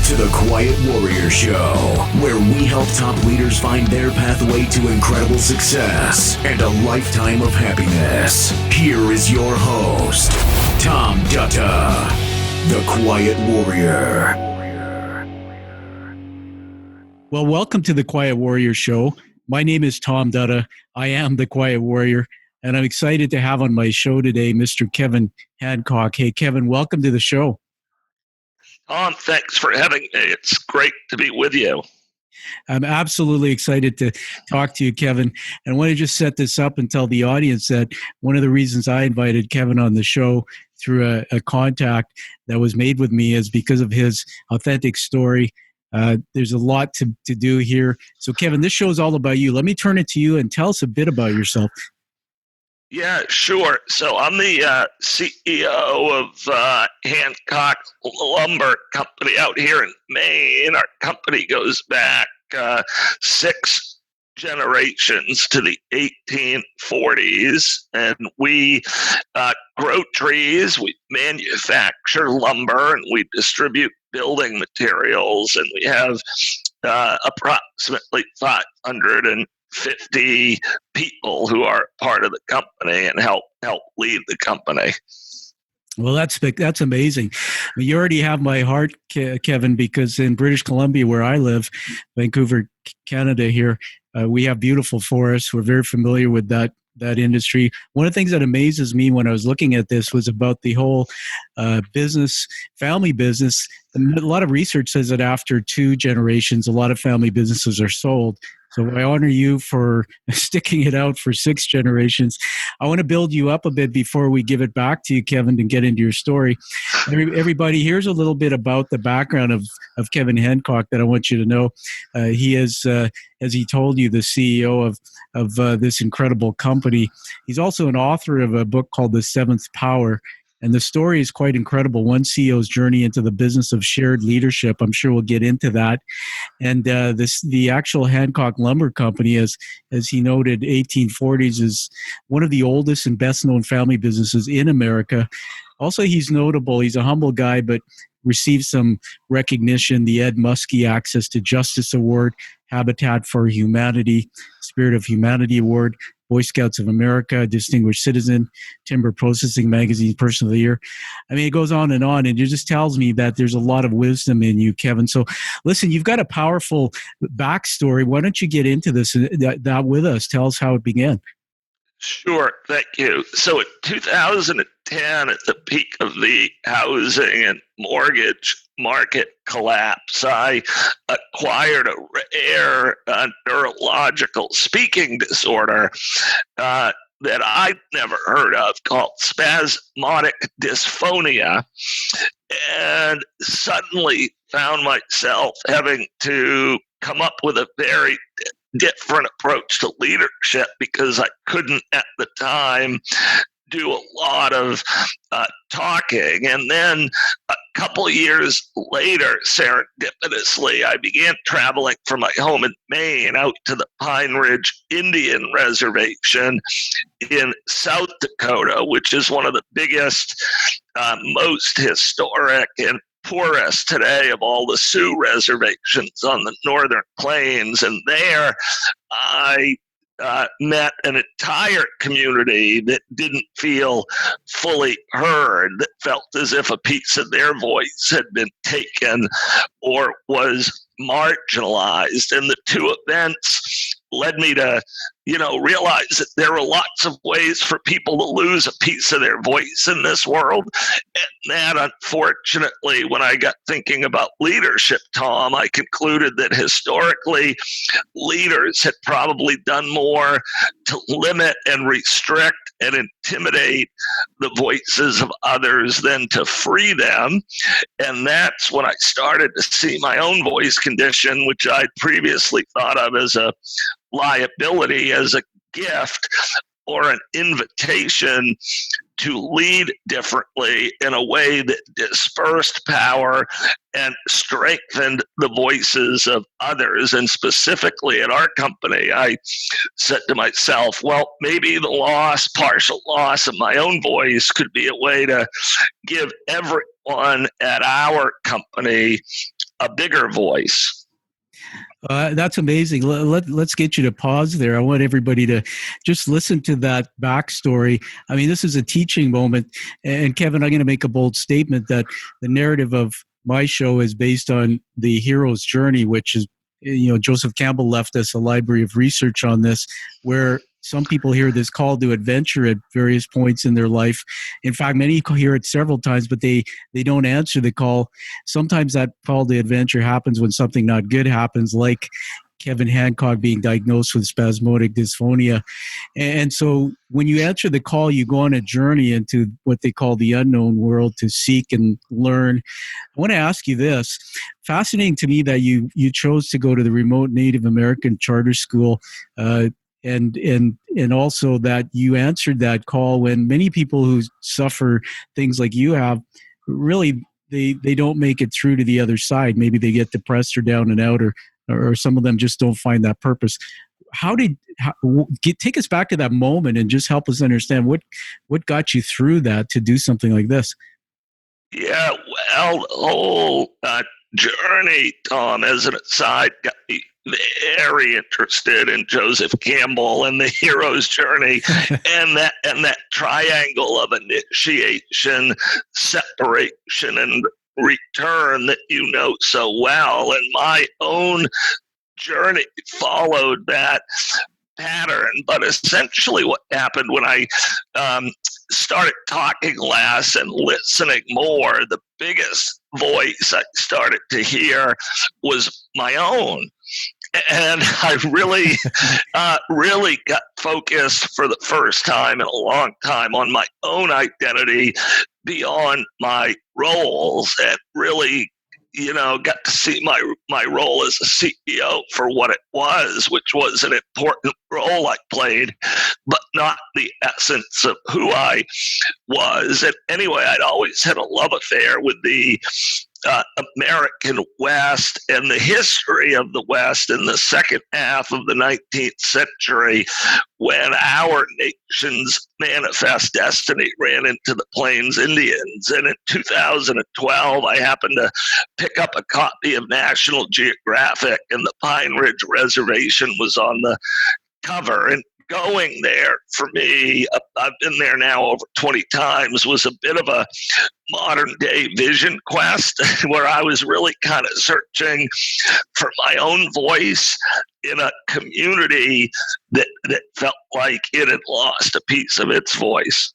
to the Quiet Warrior Show, where we help top leaders find their pathway to incredible success and a lifetime of happiness. Here is your host, Tom Dutta, the Quiet Warrior. Well, welcome to the Quiet Warrior Show. My name is Tom Dutta. I am the Quiet Warrior, and I'm excited to have on my show today Mr. Kevin Hancock. Hey, Kevin, welcome to the show. Tom, thanks for having me. It's great to be with you. I'm absolutely excited to talk to you, Kevin. And I want to just set this up and tell the audience that one of the reasons I invited Kevin on the show through a contact that was made with me is because of his authentic story. There's a lot to do here. So, Kevin, this show is all about you. Let me turn it to you and tell us a bit about yourself. Yeah, sure. So I'm the CEO of Hancock Lumber Company out here in Maine. Our company goes back 6 generations to the 1840s, and we grow trees, we manufacture lumber, and we distribute building materials, and we have approximately 550 people who are part of the company and help lead the company. Well, that's amazing. You already have my heart, Kevin, because in British Columbia, where I live, Vancouver, Canada here, we have beautiful forests. We're very familiar with that industry. One of the things that amazes me when I was looking at this was about the whole family business. A lot of research says that after 2 generations, a lot of family businesses are sold. So I honor you for sticking it out for 6 generations. I want to build you up a bit before we give it back to you, Kevin, to get into your story. Everybody, here's a little bit about the background of Kevin Hancock that I want you to know. He is, as he told you, the CEO of this incredible company. He's also an author of a book called The Seventh Power. And the story is quite incredible. One CEO's journey into the business of shared leadership. I'm sure we'll get into that. And the actual Hancock Lumber Company, as he noted, 1840s, is one of the oldest and best-known family businesses in America. Also, he's notable. He's a humble guy, but received some recognition. The Ed Muskie Access to Justice Award, Habitat for Humanity, Spirit of Humanity Award, Boy Scouts of America, Distinguished Citizen, Timber Processing Magazine Person of the Year. I mean, it goes on, and it just tells me that there's a lot of wisdom in you, Kevin. So listen, you've got a powerful backstory. Why don't you get into this that with us? Tell us how it began. Sure, thank you. So in 2010, at the peak of the housing and mortgage market collapse, I acquired a rare neurological speaking disorder that I'd never heard of called spasmodic dysphonia, and suddenly found myself having to come up with a very different approach to leadership because I couldn't at the time do a lot of talking. And then a couple of years later, serendipitously, I began traveling from my home in Maine out to the Pine Ridge Indian Reservation in South Dakota, which is one of the biggest, most historic and poorest today of all the Sioux reservations on the northern plains. And there I met an entire community that didn't feel fully heard, that felt as if a piece of their voice had been taken or was marginalized. And the 2 events led me to, realize that there are lots of ways for people to lose a piece of their voice in this world. And that, unfortunately, when I got thinking about leadership, Tom, I concluded that historically leaders had probably done more to limit and restrict and intimidate the voices of others than to free them. And that's when I started to see my own voice condition, which I'd previously thought of as a liability, as a gift or an invitation to lead differently in a way that dispersed power and strengthened the voices of others. And specifically at our company, I said to myself, well, maybe the partial loss of my own voice could be a way to give everyone at our company a bigger voice. That's amazing. Let's get you to pause there. I want everybody to just listen to that backstory. I mean, this is a teaching moment. And Kevin, I'm going to make a bold statement that the narrative of my show is based on the hero's journey, which is, Joseph Campbell left us a library of research on this, where some people hear this call to adventure at various points in their life. In fact, many hear it several times, but they don't answer the call. Sometimes that call to adventure happens when something not good happens, like Kevin Hancock being diagnosed with spasmodic dysphonia. And so when you answer the call, you go on a journey into what they call the unknown world to seek and learn. I want to ask you this. Fascinating to me that you chose to go to the remote Native American charter school, and also that you answered that call when many people who suffer things like you have, really they don't make it through to the other side. Maybe they get depressed or down and out, or some of them just don't find that purpose. Take us back to that moment and just help us understand what got you through that to do something like this. Yeah, well, the whole journey, Tom, as an aside, got me very interested in Joseph Campbell and the hero's journey and that triangle of initiation, separation, and return that you know so well. And my own journey followed that pattern. But essentially what happened when I started talking less and listening more, the biggest voice I started to hear was my own. And I really, really got focused for the first time in a long time on my own identity beyond my roles, and really, got to see my role as a CEO for what it was, which was an important role I played, but not the essence of who I was. And anyway, I'd always had a love affair with the American West and the history of the West in the second half of the 19th century, when our nation's manifest destiny ran into the Plains Indians. And in 2012, I happened to pick up a copy of National Geographic, and the Pine Ridge Reservation was on the cover. And going there, for me, I've been there now over 20 times, was a bit of a modern day vision quest where I was really kind of searching for my own voice in a community that felt like it had lost a piece of its voice.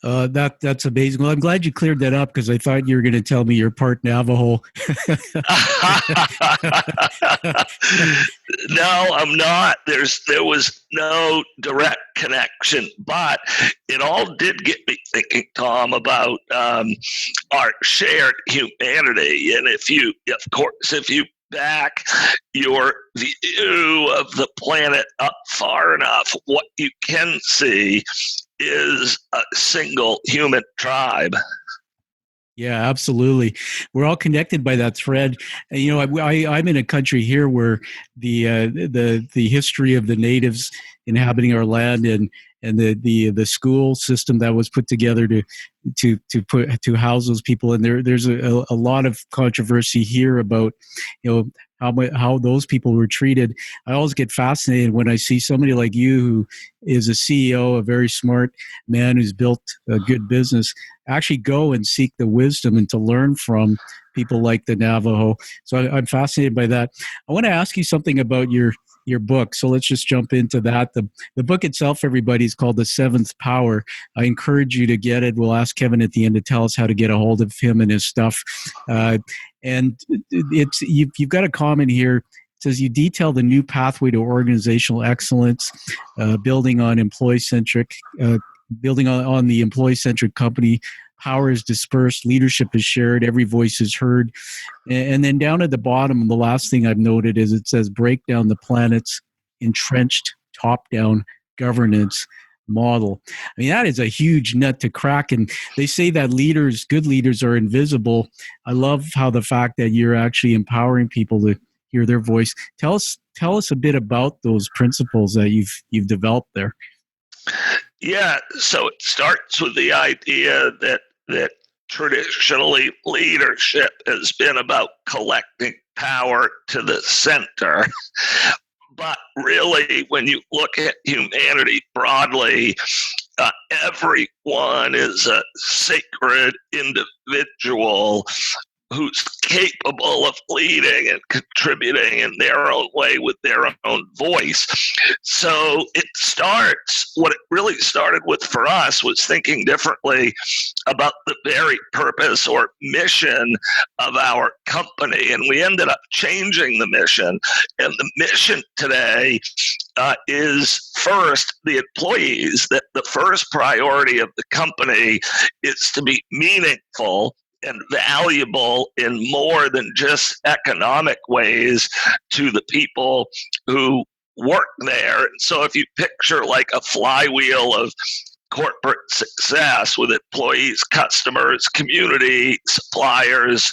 That's amazing. Well, I'm glad you cleared that up, because I thought you were going to tell me you're part Navajo. No, I'm not. There was no direct connection, but it all did get me thinking, Tom, about our shared humanity. And if you back your view of the planet up far enough, what you can see is a single human tribe. Yeah, absolutely. We're all connected by that thread. And, I'm in a country here where the history of the natives inhabiting our land and the school system that was put together to house those people, and there's a lot of controversy here about how those people were treated. I always get fascinated when I see somebody like you, who is a CEO, a very smart man who's built a good business, actually go and seek the wisdom and to learn from people like the Navajo. So I'm fascinated by that. I want to ask you something about your book. So let's just jump into that. The book itself, everybody, is called The Seventh Power. I encourage you to get it. We'll ask Kevin at the end to tell us how to get a hold of him and his stuff. And you've got a comment here. It says you detail the new pathway to organizational excellence, building on the employee-centric company. Power is dispersed, leadership is shared, every voice is heard. And then down at the bottom, the last thing I've noted is it says break down the planet's entrenched top-down governance model. I mean, that is a huge nut to crack. And they say that good leaders are invisible. I love how the fact that you're actually empowering people to hear their voice. Tell us a bit about those principles that you've developed there. Yeah, so it starts with the idea that traditionally leadership has been about collecting power to the center. But really, when you look at humanity broadly, everyone is a sacred individual who's capable of leading and contributing in their own way with their own voice. So what it really started with for us was thinking differently about the very purpose or mission of our company. And we ended up changing the mission. And the mission today is first the employees, that the first priority of the company is to be meaningful and valuable in more than just economic ways to the people who work there. And so if you picture like a flywheel of corporate success with employees, customers, community, suppliers,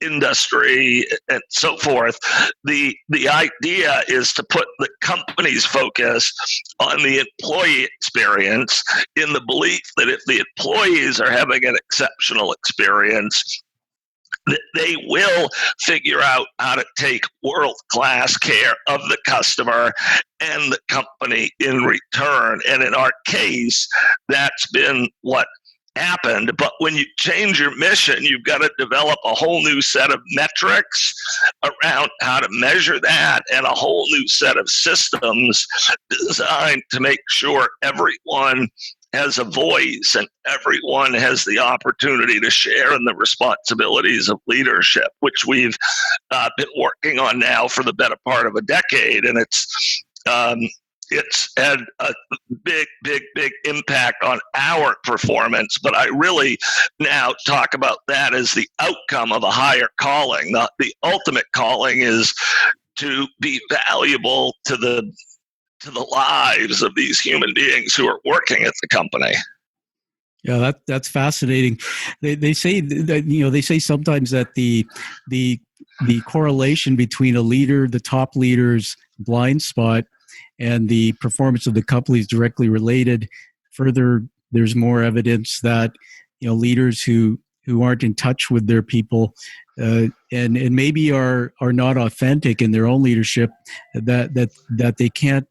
industry, and so forth, the idea is to put the company's focus on the employee experience, in the belief that if the employees are having an exceptional experience, that they will figure out how to take world-class care of the customer and the company in return. And in our case, that's been what happened. But when you change your mission, you've got to develop a whole new set of metrics around how to measure that, and a whole new set of systems designed to make sure everyone has a voice and everyone has the opportunity to share in the responsibilities of leadership, which we've been working on now for the better part of a decade. And it's had a big impact on our performance, but I really now talk about that as the outcome of a higher calling. The ultimate calling is to be valuable to the lives of these human beings who are working at the company. Yeah, that's fascinating. They say that, they say sometimes that the correlation between a leader, the top leader's blind spot, and the performance of the company is directly related. Further, there's more evidence that leaders who aren't in touch with their people and maybe are not authentic in their own leadership, that they can't.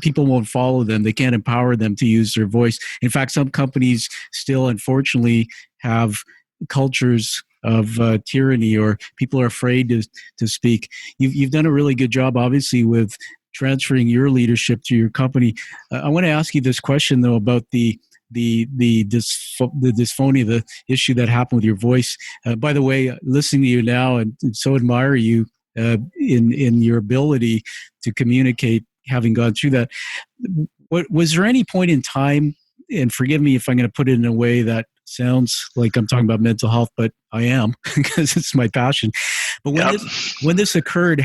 People won't follow them. They can't empower them to use their voice. In fact, some companies still, unfortunately, have cultures of tyranny, or people are afraid to speak. You've done a really good job, obviously, with transferring your leadership to your company. I want to ask you this question, though, about the dysphonia, the issue that happened with your voice. By the way, listening to you now, and so admire you in your ability to communicate, having gone through that. Was there any point in time, and forgive me if I'm going to put it in a way that sounds like I'm talking about mental health, but I am, because it's my passion. But when this occurred,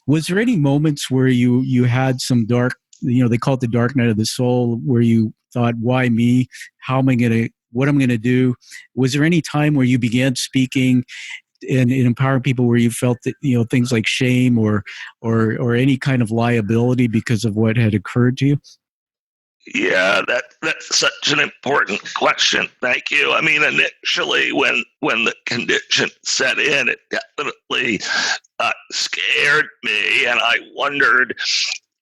was there any moments where you had some dark, they call it the dark night of the soul, where you thought, why me? What am I going to do? Was there any time where you began speaking and empowering people where you felt that, things like shame or any kind of liability because of what had occurred to you? Yeah, that's such an important question. Thank you. I mean, initially, when the condition set in, it definitely scared me, and I wondered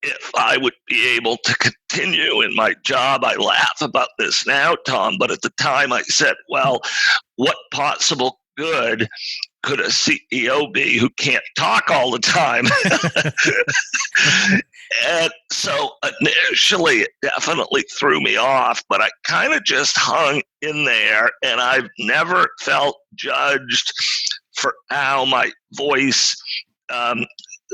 if I would be able to continue in my job. I laugh about this now, Tom, but at the time I said, well, what possible good could a CEO be who can't talk all the time? And so initially it definitely threw me off, but I kind of just hung in there, and I've never felt judged for how my voice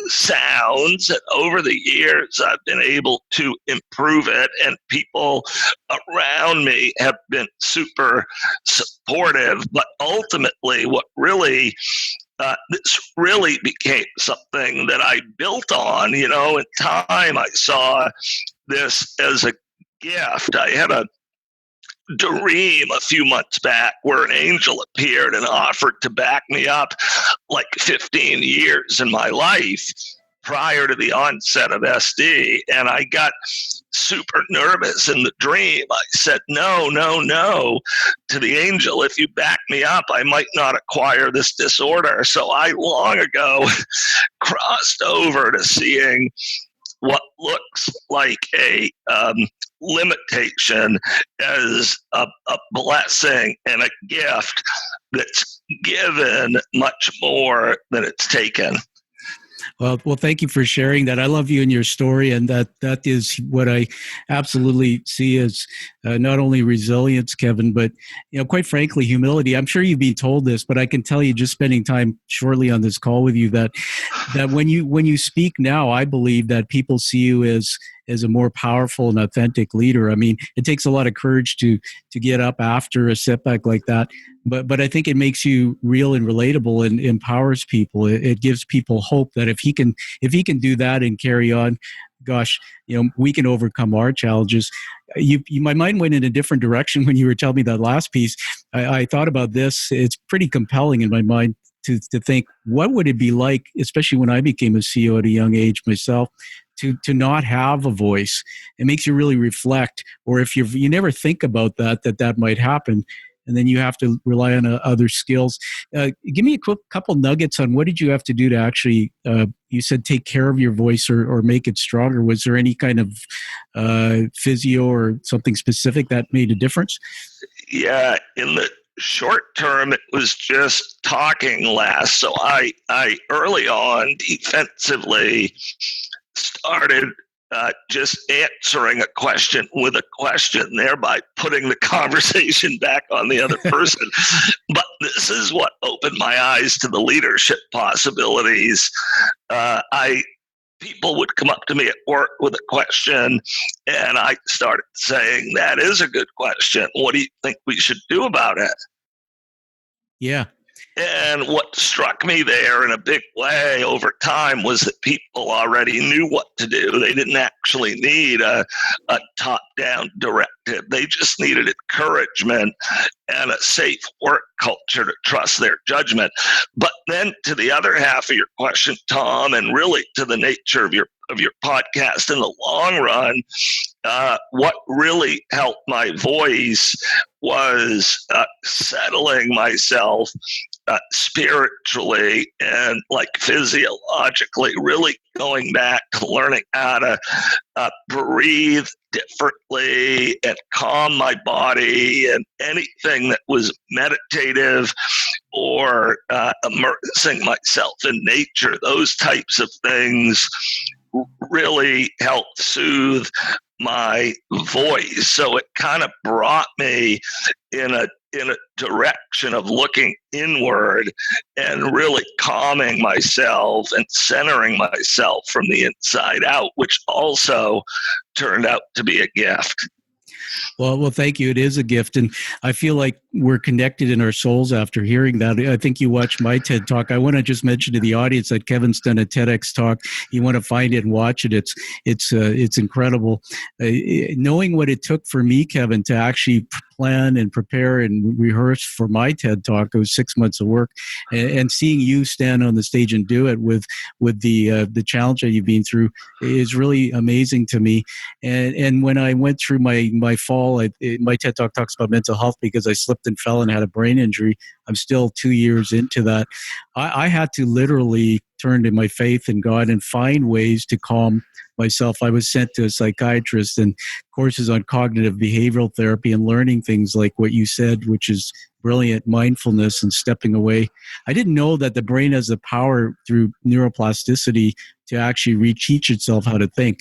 sounds. And over the years, I've been able to improve it, and people around me have been super supportive. But ultimately, this really became something that I built on. In time, I saw this as a gift. I had a dream a few months back where an angel appeared and offered to back me up like 15 years in my life. prior to the onset of SD, and I got super nervous in the dream. I said, no, no, no, to the angel. If you back me up, I might not acquire this disorder. So I long ago crossed over to seeing what looks like a limitation as a blessing and a gift that's given much more than it's taken. Well, thank you for sharing that. I love you and your story, and that is what I absolutely see as not only resilience, Kevin, but quite frankly, humility. I'm sure you've been told this, but I can tell you, just spending time shortly on this call with you, that when you speak now, I believe that people see you as a more powerful and authentic leader. I mean, it takes a lot of courage to get up after a setback like that. But I think it makes you real and relatable and empowers people. It gives people hope that if he can do that and carry on, gosh, we can overcome our challenges. My mind went in a different direction when you were telling me that last piece. I thought about this. It's pretty compelling in my mind to think, what would it be like, especially when I became a CEO at a young age myself, to not have a voice. It makes you really reflect. Or if you never think about that might happen, and then you have to rely on other skills. Give me a quick couple nuggets on what did you have to do to actually, you said, take care of your voice or make it stronger. Was there any kind of physio or something specific that made a difference? Yeah, in the short term, it was just talking less. So I early on defensively started just answering a question with a question, thereby putting the conversation back on the other person. But this is what opened my eyes to the leadership possibilities. People would come up to me at work with a question, and I started saying, that is a good question. What do you think we should do about it? Yeah. And what struck me there in a big way over time was that people already knew what to do. They didn't actually need a top-down directive. They just needed encouragement and a safe work culture to trust their judgment. But then to the other half of your question, Tom, and really to the nature of your podcast in the long run, what really helped my voice was settling myself spiritually and like physiologically, really going back to learning how to breathe differently and calm my body, and anything that was meditative or immersing myself in nature, those types of things really helped soothe my voice. So it kind of brought me in a direction of looking inward and really calming myself and centering myself from the inside out, which also turned out to be a gift. Well, thank you. It is a gift. And I feel like we're connected in our souls after hearing that. I think you watched my TED Talk. I want to just mention to the audience that Kevin's done a TEDx talk. You want to find it and watch it. It's incredible. Knowing what it took for me, Kevin, to actually plan and prepare and rehearse for my TED Talk, it was 6 months of work, and seeing you stand on the stage and do it with the challenge that you've been through is really amazing to me. And when I went through my fall, my TED Talk talks about mental health because I slipped and fell and had a brain injury. I'm still 2 years into that. I had to literally turn to my faith in God and find ways to calm myself. I was sent to a psychiatrist and courses on cognitive behavioral therapy and learning things like what you said, which is brilliant, mindfulness and stepping away. I didn't know that the brain has the power through neuroplasticity to actually reteach itself how to think.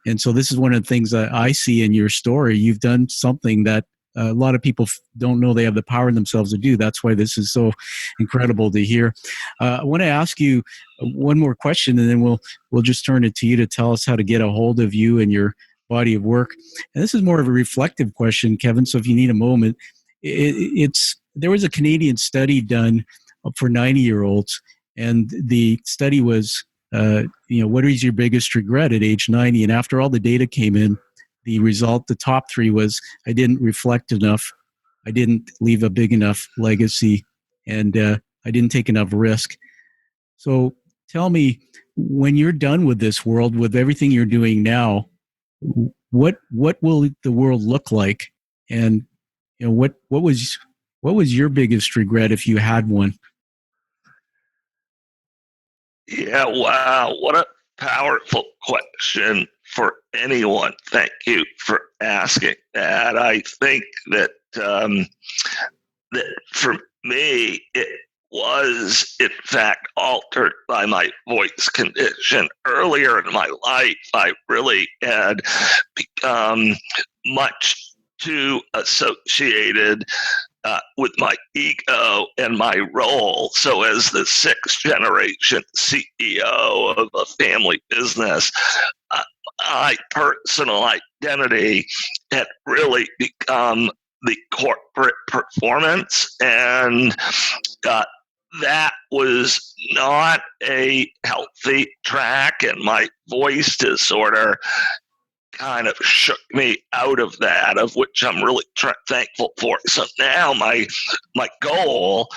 And so this is one of the things that I see in your story. You've done something that a lot of people don't know they have the power in themselves to do. That's why this is so incredible to hear. I want to ask you one more question, and then we'll just turn it to you to tell us how to get a hold of you and your body of work. And this is more of a reflective question, Kevin, so if you need a moment. There was a Canadian study done for 90-year-olds, and the study was, what is your biggest regret at age 90? And after all the data came in, the result, the top three was, I didn't reflect enough, I didn't leave a big enough legacy, and I didn't take enough risk. So tell me, when you're done with this world, with everything you're doing now, what will the world look like? And what was your biggest regret, if you had one? Yeah, wow. What a powerful question for anyone. Thank you for asking that. I think that that for me, it was in fact altered by my voice condition. Earlier in my life, I really had become much too associated with my ego and my role. So, as the sixth generation CEO of a family business, my personal identity had really become the corporate performance, and uh, that was not a healthy track, and my voice disorder kind of shook me out of that, of which I'm really thankful for. So now my goal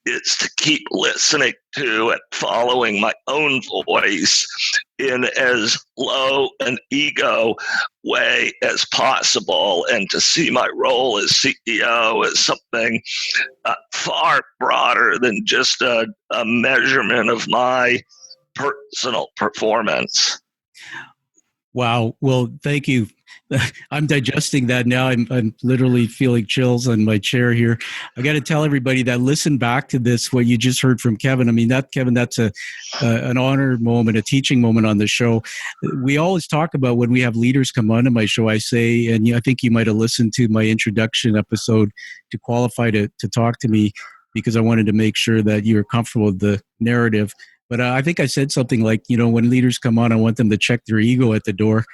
is to keep listening to and following my own voice in as low an ego way as possible, and to see my role as CEO as something far broader than just a measurement of my personal performance. Wow. Well, thank you. I'm digesting that now. I'm literally feeling chills on my chair here. I got to tell everybody that listen back to this, what you just heard from Kevin. I mean, Kevin, that's an honor moment, a teaching moment on the show. We always talk about, when we have leaders come onto my show, I say, and I think you might have listened to my introduction episode to qualify to talk to me, because I wanted to make sure that you were comfortable with the narrative. But I think I said something like, when leaders come on, I want them to check their ego at the door.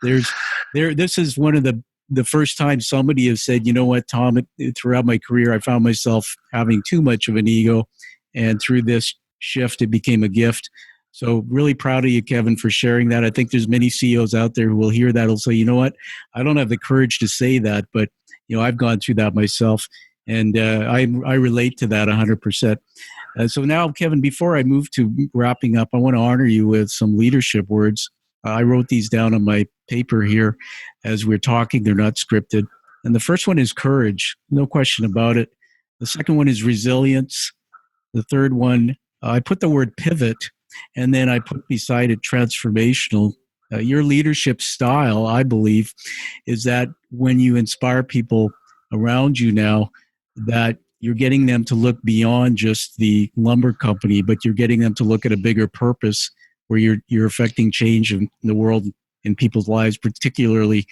This is one of the first times somebody has said, you know what, Tom, throughout my career, I found myself having too much of an ego. And through this shift, it became a gift. So really proud of you, Kevin, for sharing that. I think there's many CEOs out there who will hear that, will say, you know what, I don't have the courage to say that, but I've gone through that myself. And I relate to that 100%. So now, Kevin, before I move to wrapping up, I want to honor you with some leadership words. I wrote these down on my paper here as we're talking. They're not scripted. And the first one is courage, no question about it. The second one is resilience. The third one, I put the word pivot, and then I put beside it transformational. Your leadership style, I believe, is that when you inspire people around you now, that you're getting them to look beyond just the lumber company, but you're getting them to look at a bigger purpose, where you're affecting change in the world, in people's lives, particularly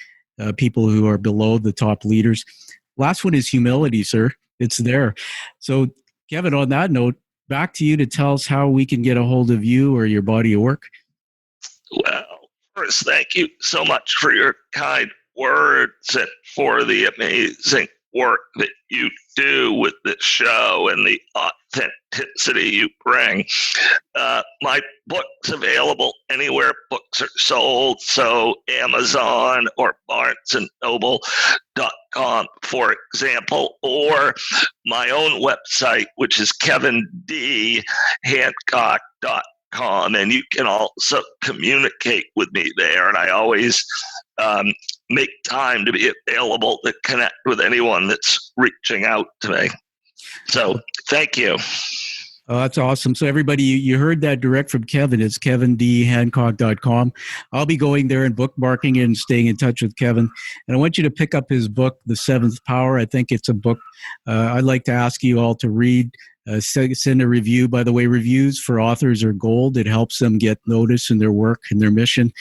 people who are below the top leaders. Last one is humility, sir. It's there. So, Kevin, on that note, back to you to tell us how we can get a hold of you or your body of work. Well, first, thank you so much for your kind words and for the amazing work that you do with this show and the authenticity you bring. My book's available anywhere books are sold, so Amazon or BarnesandNoble.com, for example, or my own website, which is KevinDHancock.com, and you can also communicate with me there. And I always make time to be available to connect with anyone that's reaching out to me. So thank you. Oh, that's awesome. So everybody, you heard that direct from Kevin. It's KevinDHancock.com. I'll be going there and bookmarking and staying in touch with Kevin. And I want you to pick up his book, The Seventh Power. I think it's a book I'd like to ask you all to read. Send a review. By the way, reviews for authors are gold. It helps them get notice in their work and their mission.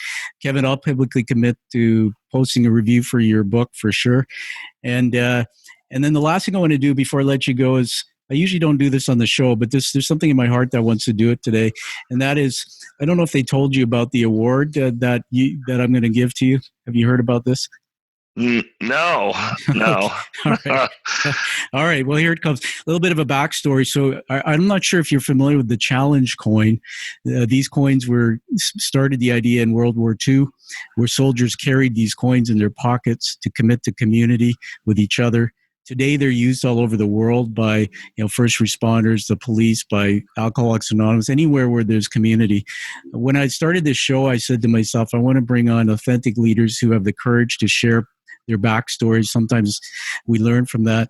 Kevin, I'll publicly commit to posting a review for your book for sure. And then the last thing I want to do before I let you go is, I usually don't do this on the show, but there's something in my heart that wants to do it today. And that is, I don't know if they told you about the award that I'm going to give to you. Have you heard about this? No. Okay. All right. All right. Well, here it comes. A little bit of a backstory. So I'm not sure if you're familiar with the challenge coin. These coins started the idea in World War II, where soldiers carried these coins in their pockets to commit to community with each other. Today, they're used all over the world by first responders, the police, by Alcoholics Anonymous, anywhere where there's community. When I started this show, I said to myself, I want to bring on authentic leaders who have the courage to share their backstories. Sometimes we learn from that.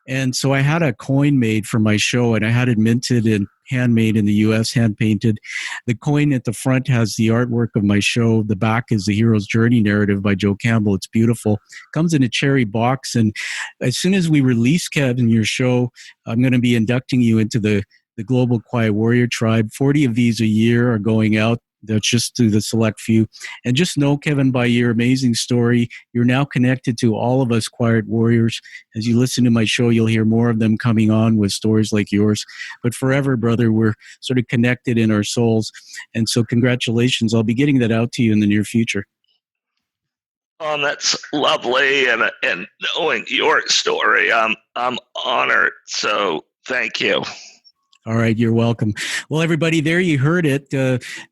And so I had a coin made for my show, and I had it minted and handmade in the U.S., hand-painted. The coin at the front has the artwork of my show. The back is the Hero's Journey narrative by Joe Campbell. It's beautiful. Comes in a cherry box. And as soon as we release, Kevin, your show, I'm going to be inducting you into the Global Quiet Warrior Tribe. 40 of these a year are going out. That's just to the select few. And just know, Kevin, by your amazing story, you're now connected to all of us quiet warriors. As you listen to my show, you'll hear more of them coming on with stories like yours. But forever, brother, we're sort of connected in our souls. And so congratulations. I'll be getting that out to you in the near future. That's lovely. And knowing your story, I'm honored. So thank you. All right, you're welcome. Well, everybody, there you heard it.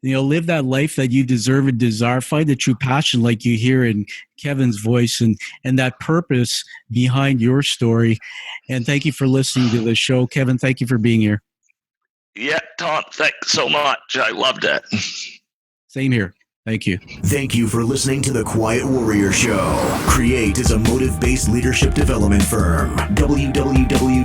Live that life that you deserve and desire. Find the true passion, like you hear in Kevin's voice, and that purpose behind your story. And thank you for listening to the show, Kevin. Thank you for being here. Yeah, Tom, thanks so much. I loved it. Same here. Thank you. Thank you for listening to The Quiet Warrior Show. Create is a motive-based leadership development firm. www.kreat.ca